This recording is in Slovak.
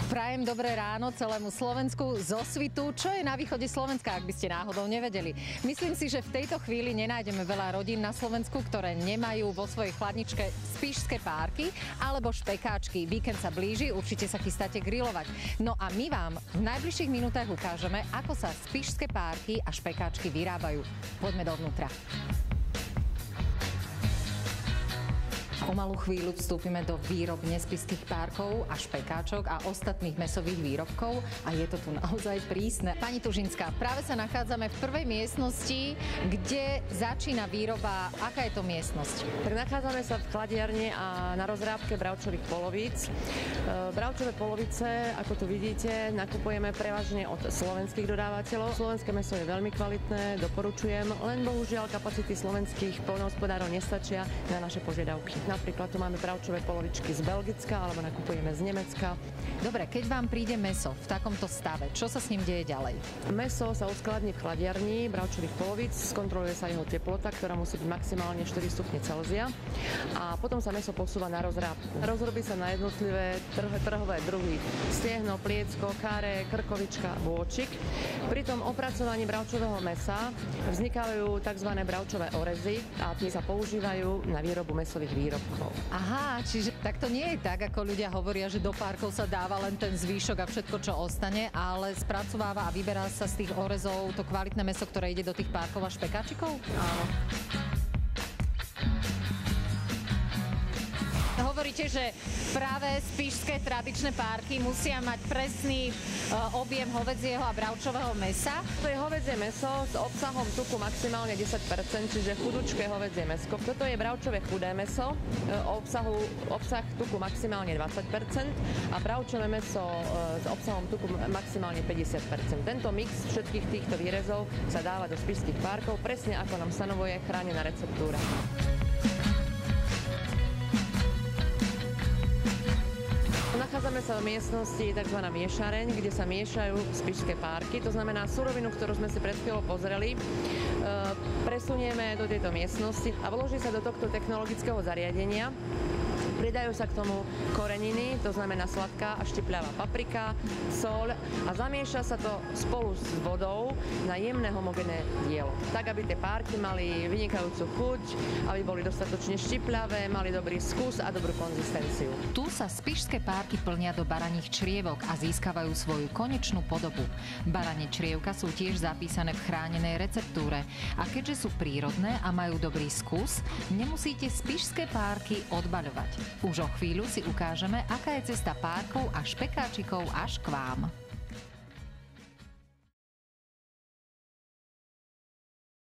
Prajem dobré ráno celému Slovensku zo Svitu, čo je na východe Slovenska, ak by ste náhodou nevedeli. Myslím si, že v tejto chvíli nenájdeme veľa rodín na Slovensku, ktoré nemajú vo svojej chladničke spišské párky alebo špekáčky. Víkend sa blíži, určite sa chystáte grilovať. No a my vám v najbližších minútach ukážeme, ako sa spišské párky a špekáčky vyrábajú. Poďme dovnútra. O malú chvíľu vstúpime do výrobne spišských párkov a špekáčok a ostatných mäsových výrobkov a je to tu naozaj prísne. Pani Tužinská, práve sa nachádzame v prvej miestnosti, kde začína výroba. Aká je to miestnosť? Tak nachádzame sa v chladiarni a na rozrábke bravčových polovíc. Bravčové polovice, ako tu vidíte, nakupujeme prevažne od slovenských dodávateľov. Slovenské mäso je veľmi kvalitné, doporučujem, len bohužiaľ kapacity slovenských poľnohospodárov nestačia na naše požiadavky. Napríklad tu máme bravčové polovičky z Belgicka alebo nakupujeme z Nemecka. Dobre, keď vám príde mäso v takomto stave, čo sa s ním deje ďalej? Mäso sa uskladní v chladiarni bravčových polovíc, skontroluje sa jeho teplota, ktorá musí byť maximálne 4 stupne Celzia a potom sa mäso posúva na rozrábku. Rozrobí sa na jednotlivé trhové druhy: stiehno, pliecko, káre, krkovička, bôčik. Pri tom opracovaní bravčového mäsa vznikajú tzv. Bravčové orezy a tie sa používajú na výrobu mäsových výrobkov. Aha, čiže tak to nie je tak, ako ľudia hovoria, že do párkov sa dáva len ten zvýšok a všetko, čo ostane, ale spracováva a vyberá sa z tých orezov to kvalitné mäso, ktoré ide do tých párkov a špekáčikov? Áno. Hovoríte, že práve spišské tradičné párky musia mať presný objem hovedzieho a bravčového mäsa. To je hovädzie mäso s obsahom tuku maximálne 10%, čiže chudučké hovädzie mäsko. Toto je bravčové chudé mäso, obsah tuku maximálne 20% a bravčové mäso s obsahom tuku maximálne 50%. Tento mix všetkých týchto výrezov sa dáva do spišských párkov, presne ako nám stanovuje chránená receptúra. Nachádzame sa v miestnosti tzv. Miešareň, kde sa miešajú spišské párky. To znamená, surovinu, ktorú sme si pred chvíľou pozreli, presunieme do tejto miestnosti a vloží sa do tohto technologického zariadenia. Pridajú sa k tomu koreniny, to znamená sladká a štipľavá paprika, soľ a zamieša sa to spolu s vodou na jemné homogénne dielo. Tak, aby tie párky mali vynikajúcu chuť, aby boli dostatočne štipľavé, mali dobrý skus a dobrú konzistenciu. Tu sa spišské párky plnia do baraních črievok a získavajú svoju konečnú podobu. Baranie črievka sú tiež zapísané v chránenej receptúre a keďže sú prírodné a majú dobrý skus, nemusíte spišské párky odbaľovať. Už o chvíľu si ukážeme, aká je cesta párkov a špekáčikov až k vám.